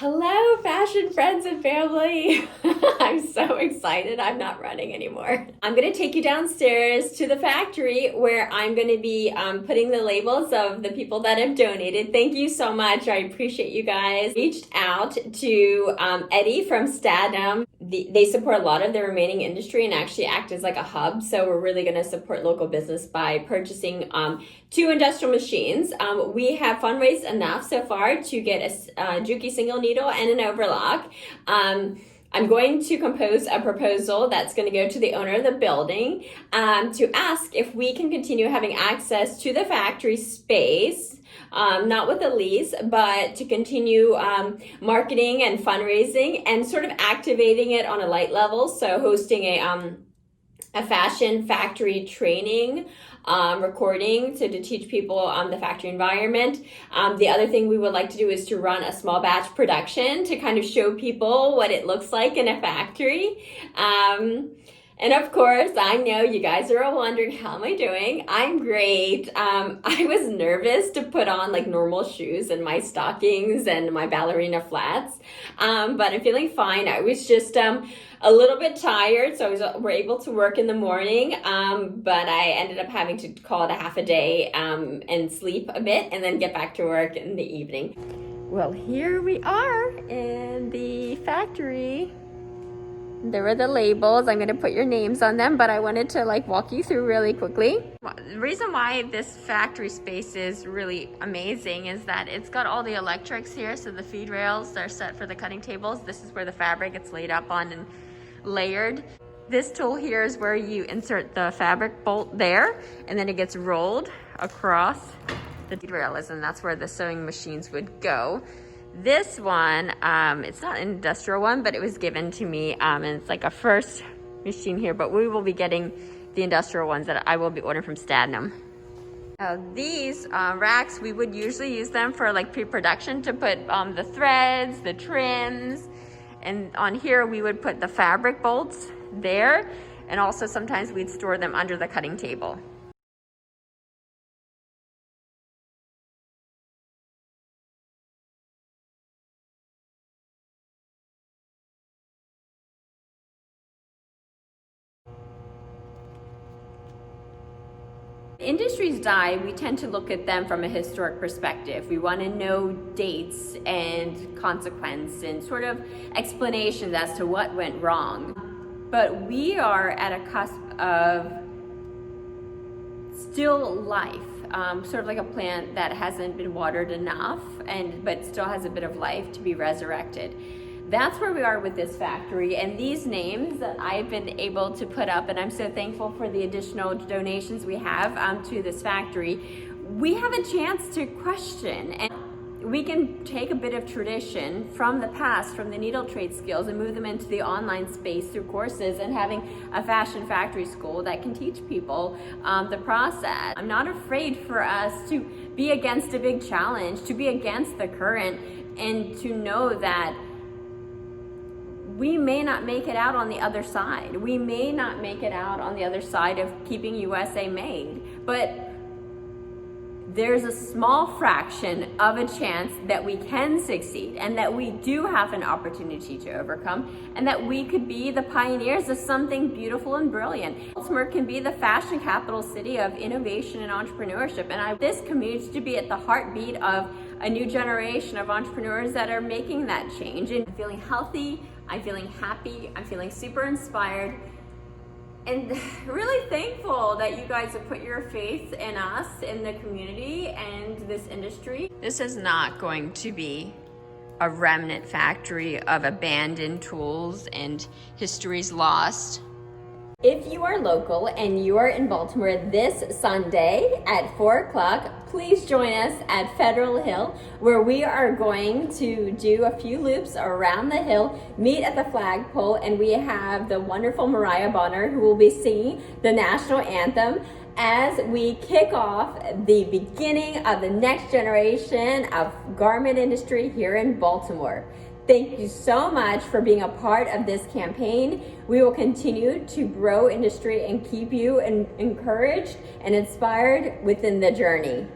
Hello, fashion friends and family. I'm so excited. I'm not running anymore. I'm going to take you downstairs to the factory where I'm going to be putting the labels of the people that have donated. Thank you so much. I appreciate you guys. Reached out to Eddie from Stadnum. They support a lot of the remaining industry and actually act as like a hub. So we're really going to support local business by purchasing 2 industrial machines. We have fundraised enough so far to get a Juki single needle and an overlock. I'm going to compose a proposal that's going to go to the owner of the building to ask if we can continue having access to the factory space. Not with a lease, but to continue marketing and fundraising and sort of activating it on a light level. So hosting a fashion factory training recording to teach people the factory environment. The other thing we would like to do is to run a small batch production to kind of show people what it looks like in a factory. And of course, I know you guys are all wondering, how am I doing? I'm great. I was nervous to put on like normal shoes and my stockings and my ballerina flats, but I'm feeling fine. I was just a little bit tired, so we're able to work in the morning, but I ended up having to call it a half a day and sleep a bit and then get back to work in the evening. Well, here we are in the factory. There are the labels. I'm going to put your names on them, but I wanted to like walk you through really quickly. The reason why this factory space is really amazing is that it's got all the electrics here. So the feed rails are set for the cutting tables. This is where the fabric gets laid up on and layered. This tool here is where you insert the fabric bolt there, and then it gets rolled across the feed rails, and that's where the sewing machines would go. This one, it's not an industrial one, but it was given to me, and it's like a first machine here, but we will be getting the industrial ones that I will be ordering from Stadnum. These racks, we would usually use them for like pre-production to put the threads, the trims, and on here we would put the fabric bolts there, and also sometimes we'd store them under the cutting table. Industries die, we tend to look at them from a historic perspective. We want to know dates and consequence and sort of explanations as to what went wrong. But we are at a cusp of still life, sort of like a plant that hasn't been watered enough but still has a bit of life to be resurrected. That's where we are with this factory, and these names that I've been able to put up, and I'm so thankful for the additional donations we have to this factory. We have a chance to question, and we can take a bit of tradition from the past, from the needle trade skills, and move them into the online space through courses and having a fashion factory school that can teach people the process. I'm not afraid for us to be against a big challenge, to be against the current, and to know that we may not make it out on the other side. We may not make it out on the other side of keeping USA made, but there's a small fraction of a chance that we can succeed and that we do have an opportunity to overcome, and that we could be the pioneers of something beautiful and brilliant. Baltimore can be the fashion capital city of innovation and entrepreneurship, and I want this community to be at the heartbeat of a new generation of entrepreneurs that are making that change. And I'm feeling healthy, I'm feeling happy, I'm feeling super inspired, and really thankful that you guys have put your faith in us, in the community, and this industry. This is not going to be a remnant factory of abandoned tools and histories lost. If you are local and you are in Baltimore this Sunday at 4 o'clock, please join us at Federal Hill, where we are going to do a few loops around the hill, meet at the flagpole, and we have the wonderful Mariah Bonner who will be singing the national anthem as we kick off the beginning of the next generation of garment industry here in Baltimore. Thank you so much for being a part of this campaign. We will continue to grow industry and keep you encouraged and inspired within the journey.